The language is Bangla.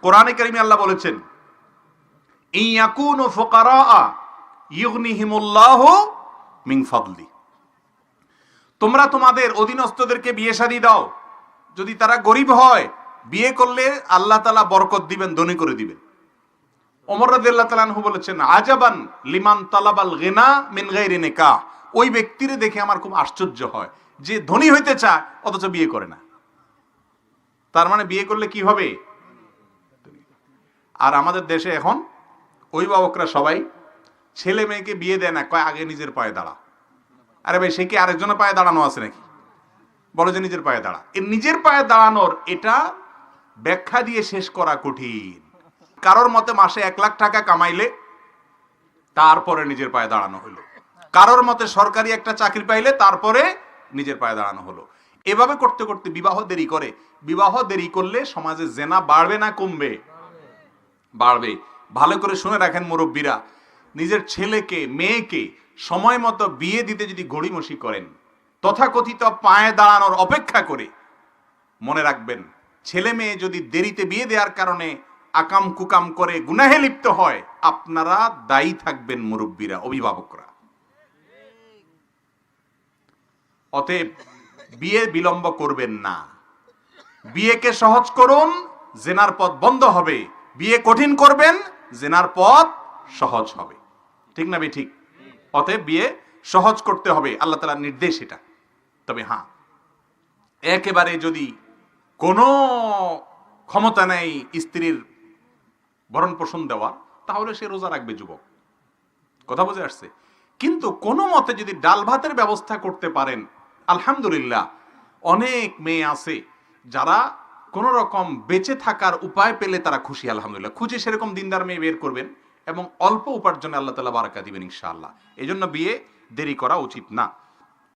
কোরআনে কারিমে আল্লাহ বলেছেন, ইয়াকুনু ফুকারা ইউগনিহিমুল্লাহু মিন ফাদলি, তোমরা তোমাদের অধীনস্থদেরকে বিয়ে শাদী দাও, যদি তারা গরিব হয় বিয়ে করলে আল্লাহ তাআলা বরকত দিবেন, ধনী করে দিবেন। ওমর রাদিয়াল্লাহু তাআলা আনহু বলেছেন, আজাবান লিমান তালাবাল গিনা মিন গায়রি নিকাহ, ওই ব্যক্তিরে দেখে আমার খুব আশ্চর্য হয় যে ধনী হইতে চায় অথচ বিয়ে করে না। তার মানে বিয়ে করলে কি হবে? আর আমাদের দেশে এখন অভিভাবকরা সবাই ছেলে মেয়েকে বিয়ে দেয় না, কয় আগে নিজের পায়ে দাঁড়া। আরে ভাই, সে কি আরেকজনের পায়ে দাঁড়ানো আছে নাকি? বলো যে নিজের পায়ে দাঁড়া। এই নিজের পায়ে দাঁড়ানোর এটা ব্যাখ্যা দিয়ে শেষ করা কঠিন। কারোর মতে মাসে 1 লাখ টাকা কামাইলে তারপরে নিজের পায়ে দাঁড়ানো হলো, কারোর মতে সরকারি একটা চাকরি পাইলে তারপরে নিজের পায়ে দাঁড়ানো হলো। এভাবে করতে করতে বিবাহ দেরি করে। বিবাহ দেরি করলে সমাজে জেনা বাড়বে না কমবে? বাড়বে। ভালো করে শুনে রাখেন মুরব্বীরা, নিজের ছেলেকে মেয়েকে সময় মতো বিয়ে দিতে যদি গড়িমসি করেন, তথাকথিত পায়ে দাঁড়ানোর অপেক্ষা করে, মনে রাখবেন ছেলে মেয়ে যদি দেরিতে বিয়ে দেওয়ার কারণে আকাম কুকাম করে গুনাহে লিপ্ত হয়, আপনারা দায়ী থাকবেন মুরব্বীরা, অভিভাবকরা। অতএব বিয়ে বিলম্ব করবেন না, বিয়েকে সহজ করুন, জেনার পথ বন্ধ হবে। বিয়ে কঠিন করবেন, জেনার পথ সহজ হবে। ঠিক না বে ঠিক? অতএব বিয়ে সহজ করতে হবে, আল্লাহ তাআলার নির্দেশ এটা। তবে হ্যাঁ, একেবারে যদি কোনো ক্ষমতা নেই স্ত্রীর ভরণ পোষণ দেওয়া, তাহলে সে রোজা রাখবে যুবক। কথা বুঝে আসছে? কিন্তু কোনো মতে যদি ডাল ভাতের ব্যবস্থা করতে পারেন, আলহামদুলিল্লাহ। অনেক মেয়ে আছে যারা কোন রকম বেঁচে থাকার উপায় পেলে তারা খুশি, আলহামদুলিল্লাহ। খুঁজে সেরকম দিনদার মেয়ে বের করবেন এবং অল্প উপার্জনে আল্লাহ তাআলা বারাকা দিবেন ইনশাআল্লাহ। এই জন্য বিয়ে দেরি করা উচিত না।